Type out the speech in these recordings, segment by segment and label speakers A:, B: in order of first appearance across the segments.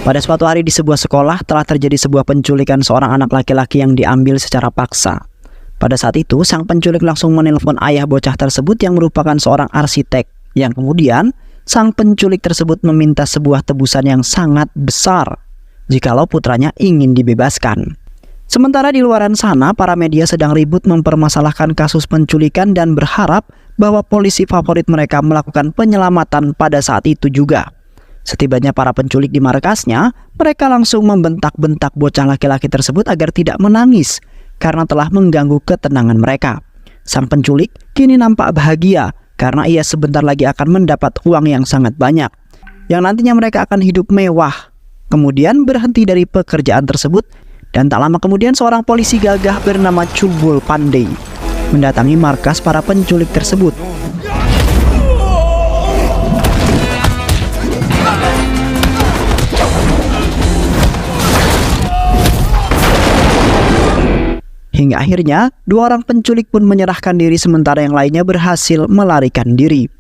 A: Pada suatu hari di sebuah sekolah telah terjadi sebuah penculikan seorang anak laki-laki yang diambil secara paksa. Pada saat itu, sang penculik langsung menelpon ayah bocah tersebut yang merupakan seorang arsitek. Yang kemudian, sang penculik tersebut meminta sebuah tebusan yang sangat besar jikalau putranya ingin dibebaskan. Sementara di luaran sana, para media sedang ribut mempermasalahkan kasus penculikan dan berharap bahwa polisi favorit mereka melakukan penyelamatan pada saat itu juga. Setibanya para penculik di markasnya, mereka langsung membentak-bentak bocah laki-laki tersebut agar tidak menangis karena telah mengganggu ketenangan mereka. Sang penculik kini nampak bahagia karena ia sebentar lagi akan mendapat uang yang sangat banyak, yang nantinya mereka akan hidup mewah. Kemudian berhenti dari pekerjaan tersebut, dan tak lama kemudian seorang polisi gagah bernama Chulbul Pandey mendatangi markas para penculik tersebut. Hingga akhirnya, dua orang penculik pun menyerahkan diri sementara yang lainnya berhasil melarikan diri.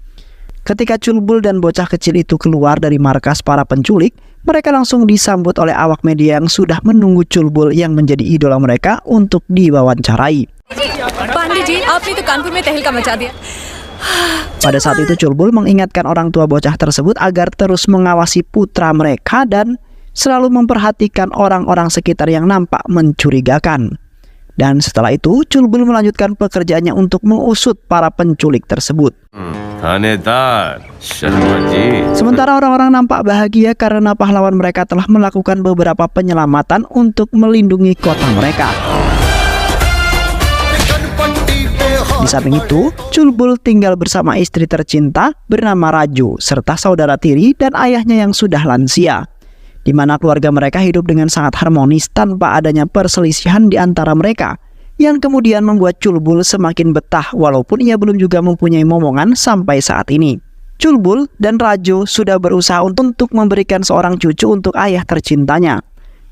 A: Ketika Chulbul dan bocah kecil itu keluar dari markas para penculik, mereka langsung disambut oleh awak media yang sudah menunggu Chulbul yang menjadi idola mereka untuk diwawancarai. Pada saat itu Chulbul mengingatkan orang tua bocah tersebut agar terus mengawasi putra mereka dan selalu memperhatikan orang-orang sekitar yang nampak mencurigakan. Dan setelah itu, Chulbul melanjutkan pekerjaannya untuk mengusut para penculik tersebut. Sementara orang-orang nampak bahagia karena pahlawan mereka telah melakukan beberapa penyelamatan untuk melindungi kota mereka. Di samping itu, Chulbul tinggal bersama istri tercinta bernama Raju, serta saudara tiri dan ayahnya yang sudah lansia, di mana keluarga mereka hidup dengan sangat harmonis tanpa adanya perselisihan di antara mereka, yang kemudian membuat Chulbul semakin betah walaupun ia belum juga mempunyai momongan sampai saat ini. Chulbul dan Raju sudah berusaha untuk memberikan seorang cucu untuk ayah tercintanya,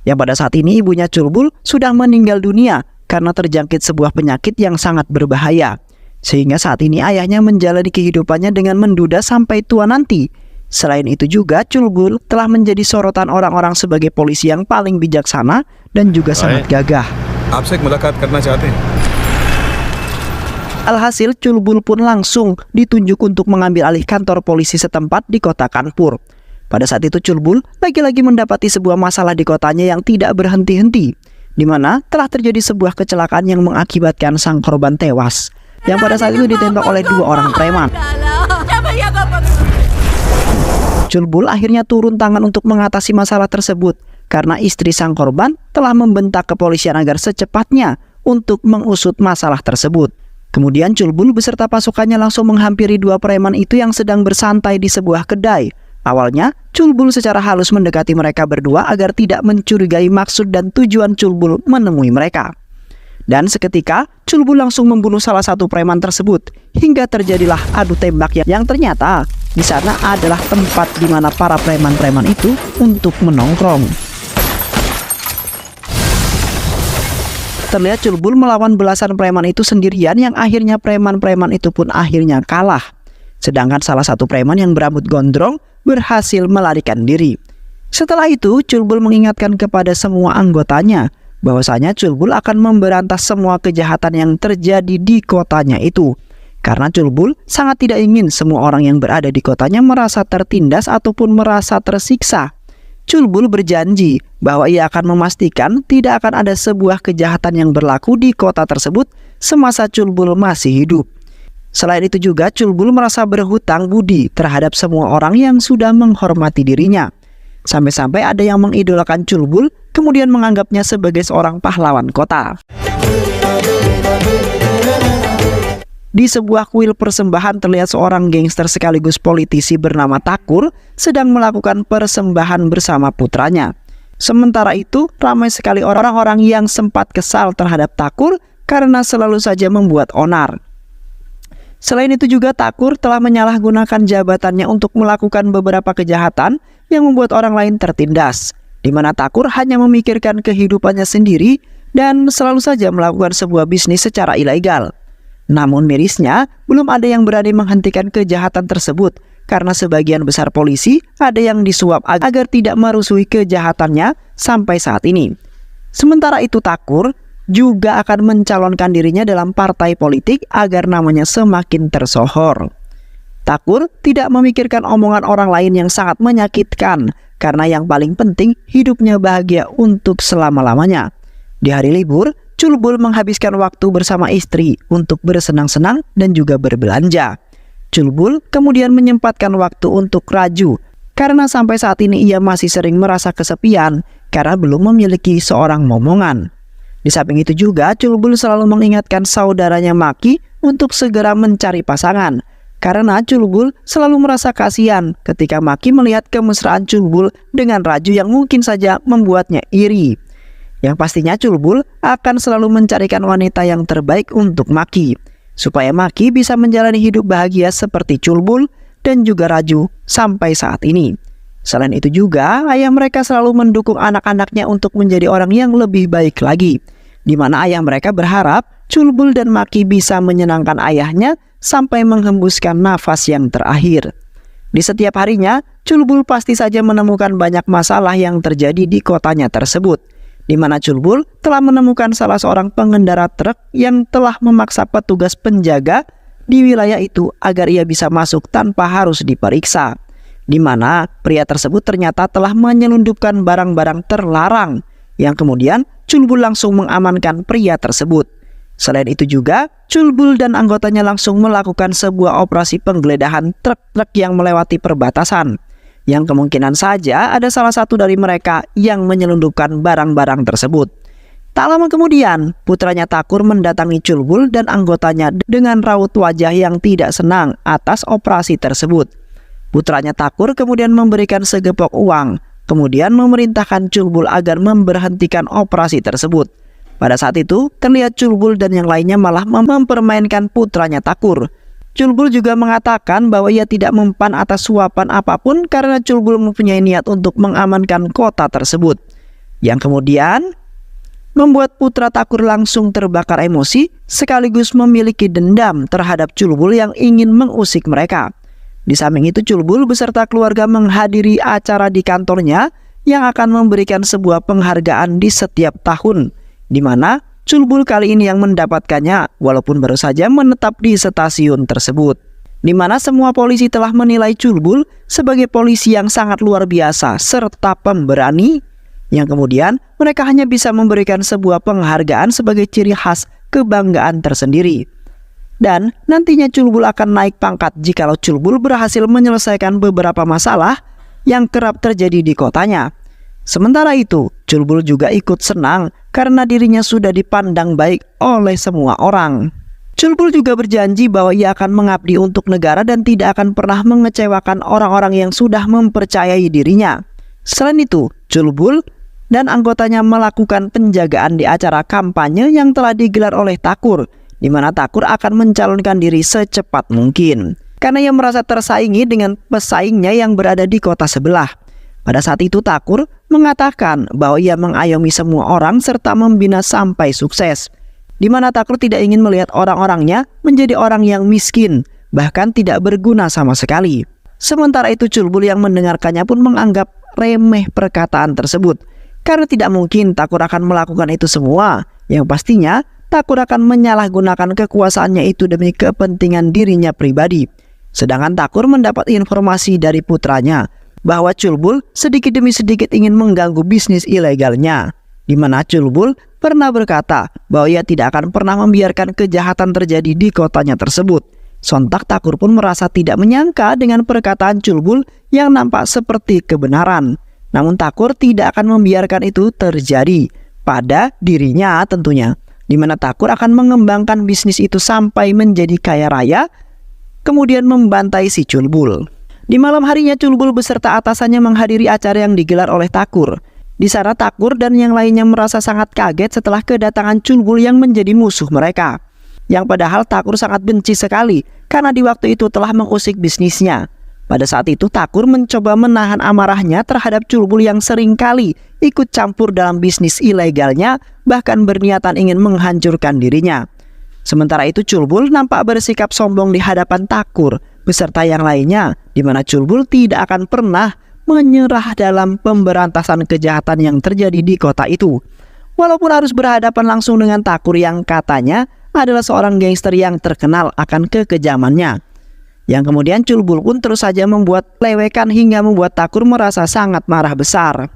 A: yang pada saat ini ibunya Chulbul sudah meninggal dunia karena terjangkit sebuah penyakit yang sangat berbahaya, sehingga saat ini ayahnya menjalani kehidupannya dengan menduda sampai tua nanti. Selain itu juga, Chulbul telah menjadi sorotan orang-orang sebagai polisi yang paling bijaksana dan juga sangat gagah. Alhasil, Chulbul pun langsung ditunjuk untuk mengambil alih kantor polisi setempat di kota Kanpur. Pada saat itu Chulbul lagi-lagi mendapati sebuah masalah di kotanya yang tidak berhenti-henti, di mana telah terjadi sebuah kecelakaan yang mengakibatkan sang korban tewas, yang pada saat itu ditembak oleh dua orang preman. Chulbul akhirnya turun tangan untuk mengatasi masalah tersebut karena istri sang korban telah membentak kepolisian agar secepatnya untuk mengusut masalah tersebut. Kemudian Chulbul beserta pasukannya langsung menghampiri dua preman itu yang sedang bersantai di sebuah kedai. Awalnya, Chulbul secara halus mendekati mereka berdua agar tidak mencurigai maksud dan tujuan Chulbul menemui mereka. Dan seketika, Chulbul langsung membunuh salah satu preman tersebut hingga terjadilah adu tembak yang ternyata di sana adalah tempat di mana para preman-preman itu untuk menongkrong. Terlihat Chulbul melawan belasan preman itu sendirian yang akhirnya preman-preman itu pun akhirnya kalah. Sedangkan salah satu preman yang berambut gondrong berhasil melarikan diri. Setelah itu, Chulbul mengingatkan kepada semua anggotanya bahwasanya Chulbul akan memberantas semua kejahatan yang terjadi di kotanya itu. Karena Chulbul sangat tidak ingin semua orang yang berada di kotanya merasa tertindas ataupun merasa tersiksa. Chulbul berjanji bahwa ia akan memastikan tidak akan ada sebuah kejahatan yang berlaku di kota tersebut semasa Chulbul masih hidup. Selain itu juga Chulbul merasa berhutang budi terhadap semua orang yang sudah menghormati dirinya. Sampai-sampai ada yang mengidolakan Chulbul kemudian menganggapnya sebagai seorang pahlawan kota. Di sebuah kuil persembahan terlihat seorang gangster sekaligus politisi bernama Thakur sedang melakukan persembahan bersama putranya. Sementara itu, ramai sekali orang-orang yang sempat kesal terhadap Thakur karena selalu saja membuat onar. Selain itu juga Thakur telah menyalahgunakan jabatannya untuk melakukan beberapa kejahatan yang membuat orang lain tertindas, di mana Thakur hanya memikirkan kehidupannya sendiri dan selalu saja melakukan sebuah bisnis secara ilegal. Namun mirisnya, belum ada yang berani menghentikan kejahatan tersebut karena sebagian besar polisi ada yang disuap agar tidak merusui kejahatannya sampai saat ini. Sementara itu Thakur juga akan mencalonkan dirinya dalam partai politik agar namanya semakin tersohor. Thakur tidak memikirkan omongan orang lain yang sangat menyakitkan karena yang paling penting hidupnya bahagia untuk selama-lamanya. Di hari libur, Chul Bul menghabiskan waktu bersama istri untuk bersenang-senang dan juga berbelanja. Chul Bul kemudian menyempatkan waktu untuk Raju karena sampai saat ini ia masih sering merasa kesepian karena belum memiliki seorang momongan. Di samping itu juga Chul Bul selalu mengingatkan saudaranya Maki untuk segera mencari pasangan karena Chul Bul selalu merasa kasihan ketika Maki melihat kemesraan Chul Bul dengan Raju yang mungkin saja membuatnya iri. Yang pastinya Chul Bul akan selalu mencarikan wanita yang terbaik untuk Maki supaya Maki bisa menjalani hidup bahagia seperti Chul Bul dan juga Raju sampai saat ini. Selain itu juga ayah mereka selalu mendukung anak-anaknya untuk menjadi orang yang lebih baik lagi, di mana ayah mereka berharap Chul Bul dan Maki bisa menyenangkan ayahnya sampai menghembuskan nafas yang terakhir. Di setiap harinya, Chul Bul pasti saja menemukan banyak masalah yang terjadi di kotanya tersebut, di mana Chul Bul telah menemukan salah seorang pengendara truk yang telah memaksa petugas penjaga di wilayah itu agar ia bisa masuk tanpa harus diperiksa, di mana pria tersebut ternyata telah menyelundupkan barang-barang terlarang, yang kemudian Chul Bul langsung mengamankan pria tersebut. Selain itu juga, Chul Bul dan anggotanya langsung melakukan sebuah operasi penggeledahan truk-truk yang melewati perbatasan, yang kemungkinan saja ada salah satu dari mereka yang menyelundupkan barang-barang tersebut. Tak lama kemudian, putranya Thakur mendatangi Chul Bul dan anggotanya dengan raut wajah yang tidak senang atas operasi tersebut. Putranya Thakur kemudian memberikan segepok uang, kemudian memerintahkan Chul Bul agar memberhentikan operasi tersebut. Pada saat itu, terlihat Chul Bul dan yang lainnya malah mempermainkan putranya Thakur. Chul Bul juga mengatakan bahwa ia tidak mempan atas suapan apapun karena Chul Bul mempunyai niat untuk mengamankan kota tersebut, yang kemudian membuat putra Thakur langsung terbakar emosi sekaligus memiliki dendam terhadap Chul Bul yang ingin mengusik mereka. Di samping itu Chul Bul beserta keluarga menghadiri acara di kantornya yang akan memberikan sebuah penghargaan di setiap tahun, di mana Chul Bul kali ini yang mendapatkannya walaupun baru saja menetap di stasiun tersebut, di mana semua polisi telah menilai Chul Bul sebagai polisi yang sangat luar biasa serta pemberani, yang kemudian mereka hanya bisa memberikan sebuah penghargaan sebagai ciri khas kebanggaan tersendiri. Dan nantinya Chul Bul akan naik pangkat jikalau Chul Bul berhasil menyelesaikan beberapa masalah yang kerap terjadi di kotanya. Sementara itu, Chul Bul juga ikut senang karena dirinya sudah dipandang baik oleh semua orang. Chul Bul juga berjanji bahwa ia akan mengabdi untuk negara dan tidak akan pernah mengecewakan orang-orang yang sudah mempercayai dirinya. Selain itu, Chul Bul dan anggotanya melakukan penjagaan di acara kampanye yang telah digelar oleh Thakur, di mana Thakur akan mencalonkan diri secepat mungkin karena ia merasa tersaingi dengan pesaingnya yang berada di kota sebelah. Pada saat itu Thakur mengatakan bahwa ia mengayomi semua orang serta membina sampai sukses, di mana Thakur tidak ingin melihat orang-orangnya menjadi orang yang miskin, bahkan tidak berguna sama sekali. Sementara itu Chul Bul yang mendengarkannya pun menganggap remeh perkataan tersebut, karena tidak mungkin Thakur akan melakukan itu semua. Yang pastinya Thakur akan menyalahgunakan kekuasaannya itu demi kepentingan dirinya pribadi. Sedangkan Thakur mendapat informasi dari putranya bahwa Chul Bul sedikit demi sedikit ingin mengganggu bisnis ilegalnya, di mana Chul Bul pernah berkata bahwa ia tidak akan pernah membiarkan kejahatan terjadi di kotanya tersebut. Sontak Thakur pun merasa tidak menyangka dengan perkataan Chul Bul yang nampak seperti kebenaran. Namun Thakur tidak akan membiarkan itu terjadi pada dirinya tentunya, di mana Thakur akan mengembangkan bisnis itu sampai menjadi kaya raya, kemudian membantai si Chul Bul. Di malam harinya Chul Bul beserta atasannya menghadiri acara yang digelar oleh Thakur. Di sana Thakur dan yang lainnya merasa sangat kaget setelah kedatangan Chul Bul yang menjadi musuh mereka, yang padahal Thakur sangat benci sekali karena di waktu itu telah mengusik bisnisnya. Pada saat itu Thakur mencoba menahan amarahnya terhadap Chul Bul yang seringkali ikut campur dalam bisnis ilegalnya, bahkan berniatan ingin menghancurkan dirinya. Sementara itu Chul Bul nampak bersikap sombong di hadapan Thakur, beserta yang lainnya, di mana Culbul tidak akan pernah menyerah dalam pemberantasan kejahatan yang terjadi di kota itu. Walaupun harus berhadapan langsung dengan Thakur yang katanya adalah seorang gangster yang terkenal akan kekejamannya. Yang kemudian Culbul pun terus saja membuat lewekan hingga membuat Thakur merasa sangat marah besar.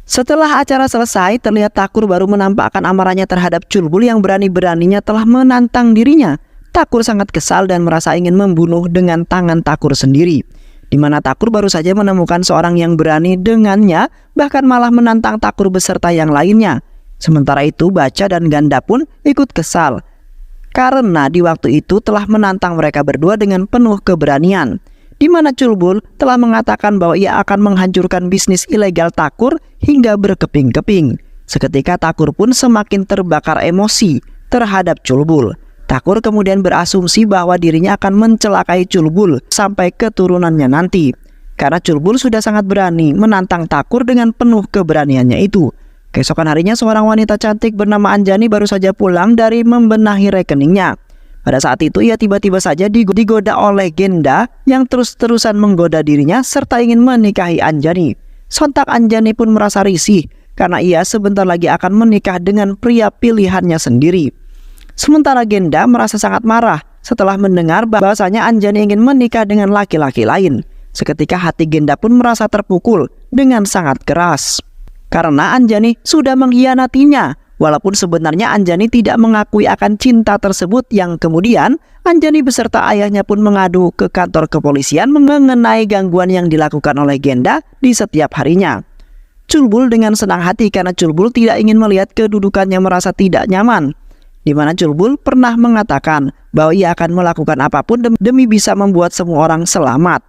A: Setelah acara selesai, terlihat Thakur baru menampakkan amarahnya terhadap Culbul yang berani-beraninya telah menantang dirinya. Thakur sangat kesal dan merasa ingin membunuh dengan tangan Thakur sendiri, di mana Thakur baru saja menemukan seorang yang berani dengannya, bahkan malah menantang Thakur beserta yang lainnya. Sementara itu Baca dan Ganda pun ikut kesal, karena di waktu itu telah menantang mereka berdua dengan penuh keberanian, di mana Culbul telah mengatakan bahwa ia akan menghancurkan bisnis ilegal Thakur hingga berkeping-keping. Seketika Thakur pun semakin terbakar emosi terhadap Culbul. Thakur kemudian berasumsi bahwa dirinya akan mencelakai Culbul sampai keturunannya nanti, karena Culbul sudah sangat berani menantang Thakur dengan penuh keberaniannya itu. Keesokan harinya seorang wanita cantik bernama Anjani baru saja pulang dari membenahi rekeningnya. Pada saat itu ia tiba-tiba saja digoda oleh Genda yang terus-terusan menggoda dirinya serta ingin menikahi Anjani. Sontak Anjani pun merasa risih karena ia sebentar lagi akan menikah dengan pria pilihannya sendiri. Sementara Genda merasa sangat marah setelah mendengar bahwasanya Anjani ingin menikah dengan laki-laki lain. Seketika hati Genda pun merasa terpukul dengan sangat keras, karena Anjani sudah mengkhianatinya. Walaupun sebenarnya Anjani tidak mengakui akan cinta tersebut, yang kemudian Anjani beserta ayahnya pun mengadu ke kantor kepolisian mengenai gangguan yang dilakukan oleh Genda di setiap harinya. Culbul dengan senang hati karena Culbul tidak ingin melihat kedudukannya merasa tidak nyaman, di mana Culbul pernah mengatakan bahwa ia akan melakukan apapun demi bisa membuat semua orang selamat.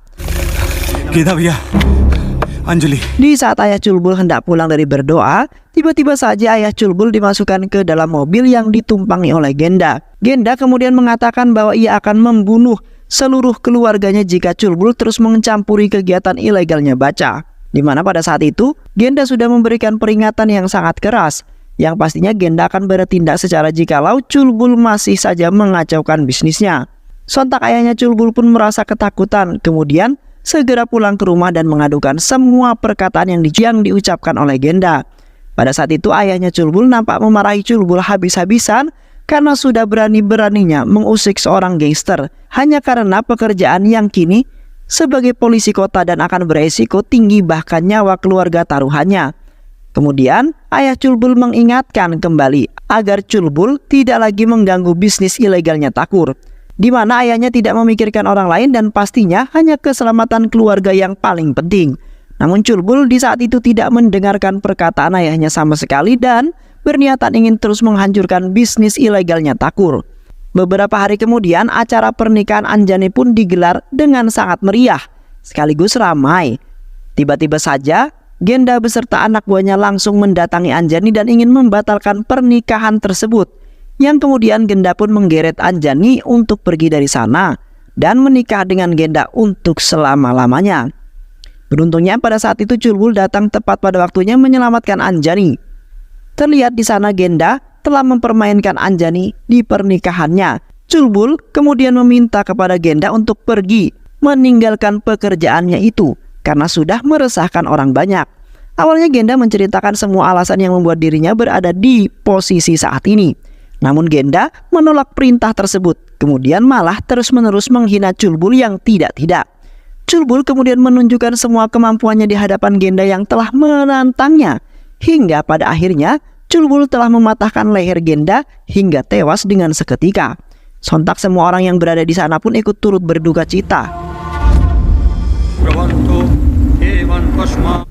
A: Anjali. Di saat ayah Culbul hendak pulang dari berdoa, tiba-tiba saja ayah Culbul dimasukkan ke dalam mobil yang ditumpangi oleh Genda. Genda kemudian mengatakan bahwa ia akan membunuh seluruh keluarganya jika Culbul terus mencampuri kegiatan ilegalnya Baca. Di mana pada saat itu Genda sudah memberikan peringatan yang sangat keras, yang pastinya Genda akan bertindak secara jikalau Culbul masih saja mengacaukan bisnisnya. Sontak ayahnya Culbul pun merasa ketakutan, kemudian segera pulang ke rumah dan mengadukan semua perkataan yang diucapkan oleh Genda. Pada saat itu ayahnya Culbul nampak memarahi Culbul habis-habisan karena sudah berani-beraninya mengusik seorang gangster hanya karena pekerjaan yang kini sebagai polisi kota dan akan beresiko tinggi bahkan nyawa keluarga taruhannya. Kemudian ayah Culbul mengingatkan kembali agar Culbul tidak lagi mengganggu bisnis ilegalnya Thakur, di mana ayahnya tidak memikirkan orang lain dan pastinya hanya keselamatan keluarga yang paling penting. Namun Culbul di saat itu tidak mendengarkan perkataan ayahnya sama sekali dan berniatan ingin terus menghancurkan bisnis ilegalnya Thakur. Beberapa hari kemudian acara pernikahan Anjani pun digelar dengan sangat meriah sekaligus ramai. Tiba-tiba saja Genda beserta anak buahnya langsung mendatangi Anjani dan ingin membatalkan pernikahan tersebut, yang kemudian Genda pun menggeret Anjani untuk pergi dari sana dan menikah dengan Genda untuk selama-lamanya. Beruntungnya pada saat itu Culbul datang tepat pada waktunya menyelamatkan Anjani. Terlihat di sana Genda telah mempermainkan Anjani di pernikahannya. Culbul kemudian meminta kepada Genda untuk pergi meninggalkan pekerjaannya itu karena sudah meresahkan orang banyak. Awalnya Genda menceritakan semua alasan yang membuat dirinya berada di posisi saat ini. Namun Genda menolak perintah tersebut, kemudian malah terus-menerus menghina Culbul yang tidak-tidak. Culbul kemudian menunjukkan semua kemampuannya di hadapan Genda yang telah menantangnya, hingga pada akhirnya Culbul telah mematahkan leher Genda hingga tewas dengan seketika. Sontak semua orang yang berada di sana pun ikut turut berduka cita.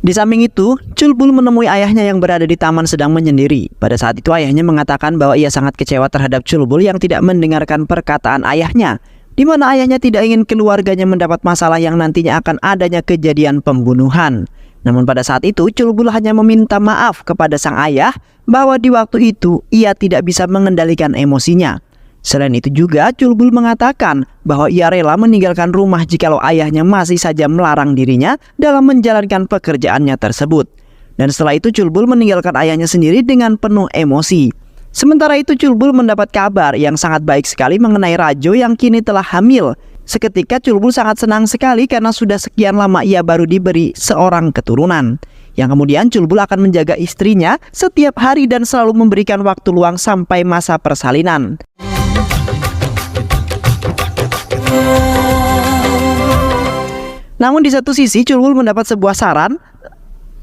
A: Di samping itu, Culbul menemui ayahnya yang berada di taman sedang menyendiri. Pada saat itu ayahnya mengatakan bahwa ia sangat kecewa terhadap Culbul yang tidak mendengarkan perkataan ayahnya, di mana ayahnya tidak ingin keluarganya mendapat masalah yang nantinya akan adanya kejadian pembunuhan. Namun pada saat itu Culbul hanya meminta maaf kepada sang ayah bahwa di waktu itu ia tidak bisa mengendalikan emosinya. Selain itu juga Culbul mengatakan bahwa ia rela meninggalkan rumah jikalau ayahnya masih saja melarang dirinya dalam menjalankan pekerjaannya tersebut. Dan setelah itu Culbul meninggalkan ayahnya sendiri dengan penuh emosi. Sementara itu Culbul mendapat kabar yang sangat baik sekali mengenai Rajo yang kini telah hamil. Seketika Culbul sangat senang sekali karena sudah sekian lama ia baru diberi seorang keturunan. Yang kemudian Culbul akan menjaga istrinya setiap hari dan selalu memberikan waktu luang sampai masa persalinan. Namun di satu sisi Culbul mendapat sebuah saran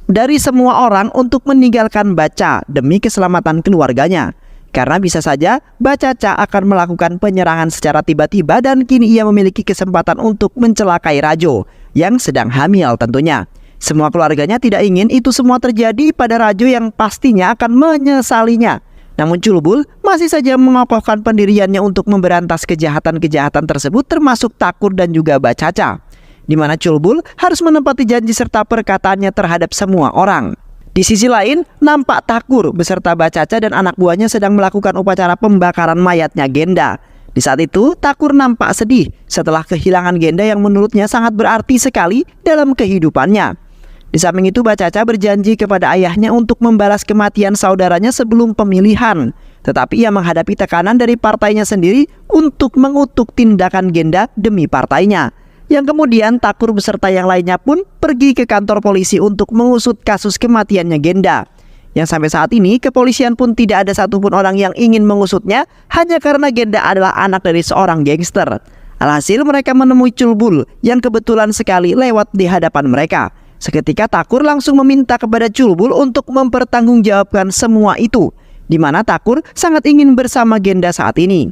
A: dari semua orang untuk meninggalkan Baca demi keselamatan keluarganya. Karena bisa saja Bacaca akan melakukan penyerangan secara tiba-tiba dan kini ia memiliki kesempatan untuk mencelakai Rajo yang sedang hamil tentunya. Semua keluarganya tidak ingin itu semua terjadi pada Rajo yang pastinya akan menyesalinya. Namun Culbul masih saja mengokohkan pendiriannya untuk memberantas kejahatan-kejahatan tersebut termasuk Takur dan juga Bacaca, di mana Culbul harus menepati janji serta perkataannya terhadap semua orang. Di sisi lain, nampak Takur beserta Bacaca dan anak buahnya sedang melakukan upacara pembakaran mayatnya Genda. Di saat itu, Takur nampak sedih setelah kehilangan Genda yang menurutnya sangat berarti sekali dalam kehidupannya. Di samping itu, Bacaca berjanji kepada ayahnya untuk membalas kematian saudaranya sebelum pemilihan. Tetapi ia menghadapi tekanan dari partainya sendiri untuk mengutuk tindakan Genda demi partainya. Yang kemudian Takur beserta yang lainnya pun pergi ke kantor polisi untuk mengusut kasus kematiannya Genda. Yang sampai saat ini kepolisian pun tidak ada satupun orang yang ingin mengusutnya hanya karena Genda adalah anak dari seorang gangster. Alhasil mereka menemui Culbul yang kebetulan sekali lewat di hadapan mereka. Seketika Takur langsung meminta kepada Culbul untuk mempertanggungjawabkan semua itu, di mana Takur sangat ingin bersama Genda saat ini.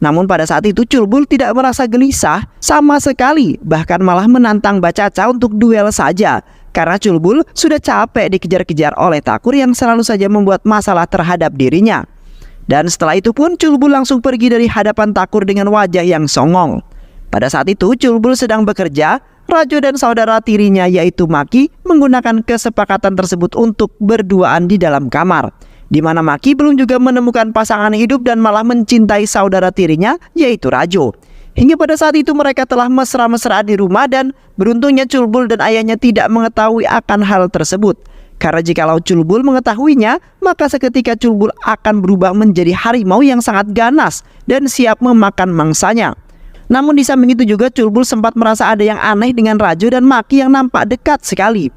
A: Namun pada saat itu Culbul tidak merasa gelisah sama sekali, bahkan malah menantang Bacaca untuk duel saja. Karena Culbul sudah capek dikejar-kejar oleh Takur yang selalu saja membuat masalah terhadap dirinya. Dan setelah itu pun Culbul langsung pergi dari hadapan Takur dengan wajah yang songong. Pada saat itu Culbul sedang bekerja, Rajo dan saudara tirinya yaitu Maki menggunakan kesepakatan tersebut untuk berduaan di dalam kamar, di mana Maki belum juga menemukan pasangan hidup dan malah mencintai saudara tirinya yaitu Rajo. Hingga pada saat itu mereka telah mesra-mesraan di rumah dan beruntungnya Culbul dan ayahnya tidak mengetahui akan hal tersebut. Karena jikalau Culbul mengetahuinya, maka seketika Culbul akan berubah menjadi harimau yang sangat ganas dan siap memakan mangsanya. Namun di samping itu juga Culbul sempat merasa ada yang aneh dengan Rajo dan Maki yang nampak dekat sekali.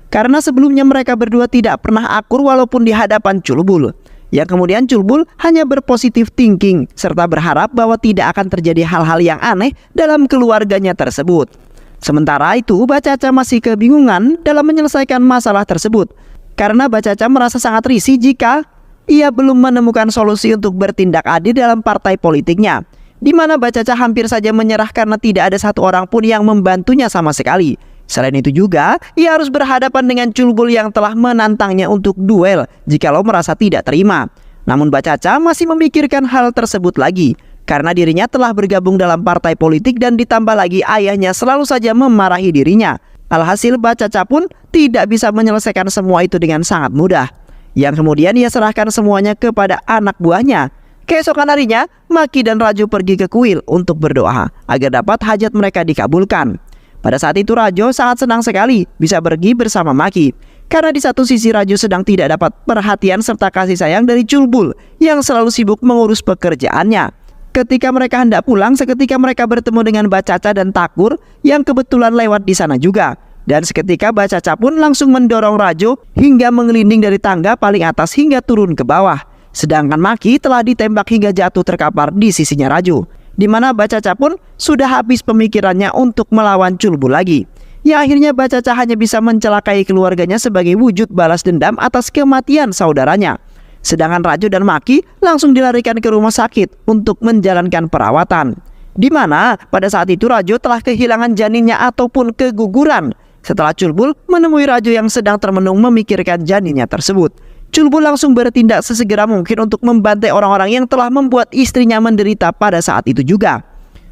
A: Karena sebelumnya mereka berdua tidak pernah akur walaupun di hadapan Culbul. Yang kemudian Culbul hanya berpositif thinking serta berharap bahwa tidak akan terjadi hal-hal yang aneh dalam keluarganya tersebut. Sementara itu Bacaca masih kebingungan dalam menyelesaikan masalah tersebut. Karena Bacaca merasa sangat risih jika ia belum menemukan solusi untuk bertindak adil dalam partai politiknya, di mana Bacaca hampir saja menyerah karena tidak ada satu orang pun yang membantunya sama sekali. Selain itu juga, ia harus berhadapan dengan Culbul yang telah menantangnya untuk duel jikalau merasa tidak terima. Namun Bacaca masih memikirkan hal tersebut lagi, karena dirinya telah bergabung dalam partai politik dan ditambah lagi ayahnya selalu saja memarahi dirinya. Alhasil Bacaca pun tidak bisa menyelesaikan semua itu dengan sangat mudah. Yang kemudian ia serahkan semuanya kepada anak buahnya. Keesokan harinya, Maki dan Rajo pergi ke kuil untuk berdoa agar dapat hajat mereka dikabulkan. Pada saat itu Rajo sangat senang sekali bisa pergi bersama Maki, karena di satu sisi Rajo sedang tidak dapat perhatian serta kasih sayang dari Culbul yang selalu sibuk mengurus pekerjaannya. Ketika mereka hendak pulang, seketika mereka bertemu dengan Bacaca dan Takur yang kebetulan lewat di sana juga. Dan seketika Bacaca pun langsung mendorong Rajo hingga mengelinding dari tangga paling atas hingga turun ke bawah. Sedangkan Maki telah ditembak hingga jatuh terkapar di sisinya Rajo, di mana Bacaca pun sudah habis pemikirannya untuk melawan Culbul lagi. Ya akhirnya Bacaca hanya bisa mencelakai keluarganya sebagai wujud balas dendam atas kematian saudaranya. Sedangkan Rajo dan Maki langsung dilarikan ke rumah sakit untuk menjalankan perawatan, di mana pada saat itu Rajo telah kehilangan janinnya ataupun keguguran. Setelah Culbul menemui Rajo yang sedang termenung memikirkan janinnya tersebut, Culbul langsung bertindak sesegera mungkin untuk membantai orang-orang yang telah membuat istrinya menderita pada saat itu juga.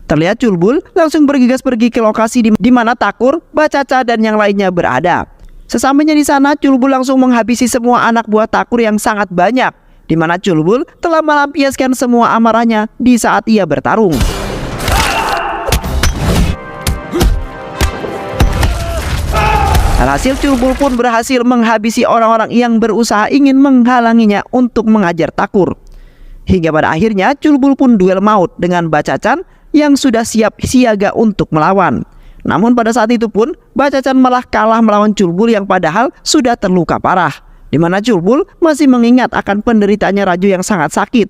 A: Terlihat Culbul langsung bergegas pergi ke lokasi di mana Takur, Bacaca dan yang lainnya berada. Sesampainya di sana, Culbul langsung menghabisi semua anak buah Takur yang sangat banyak, di mana Culbul telah melampiaskan semua amarahnya di saat ia bertarung. Alhasil Culbul pun berhasil menghabisi orang-orang yang berusaha ingin menghalanginya untuk mengajar Takur. Hingga pada akhirnya Culbul pun duel maut dengan Bacacan yang sudah siap siaga untuk melawan. Namun pada saat itu pun, Bacacan malah kalah melawan Culbul yang padahal sudah terluka parah, di mana Culbul masih mengingat akan penderitaannya Raju yang sangat sakit.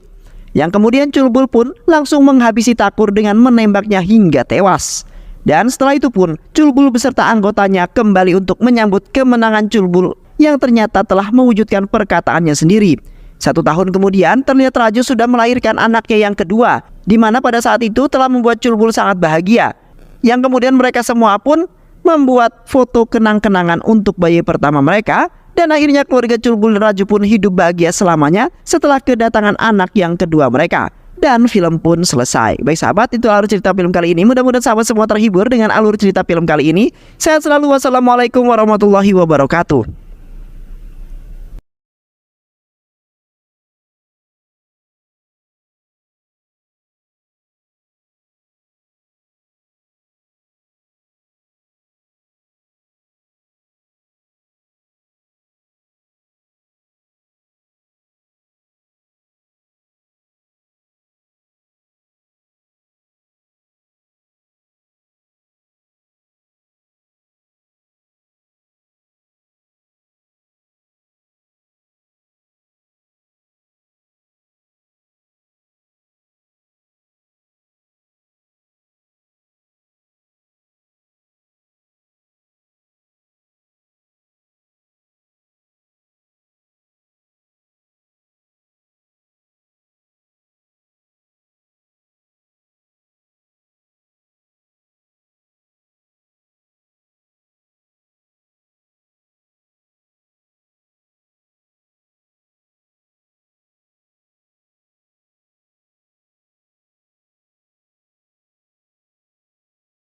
A: Yang kemudian Culbul pun langsung menghabisi Takur dengan menembaknya hingga tewas. Dan setelah itu pun, Culbul beserta anggotanya kembali untuk menyambut kemenangan Culbul yang ternyata telah mewujudkan perkataannya sendiri. 1 tahun kemudian, terlihat Raju sudah melahirkan anaknya yang kedua, di mana pada saat itu telah membuat Culbul sangat bahagia. Yang kemudian mereka semua pun membuat foto kenang-kenangan untuk bayi pertama mereka. Dan akhirnya keluarga Culbul dan Raju pun hidup bahagia selamanya setelah kedatangan anak yang kedua mereka. Dan film pun selesai. Baik sahabat, itu alur cerita film kali ini. Mudah-mudahan sahabat semua terhibur dengan alur cerita film kali ini. Sehat selalu. Wassalamualaikum warahmatullahi wabarakatuh.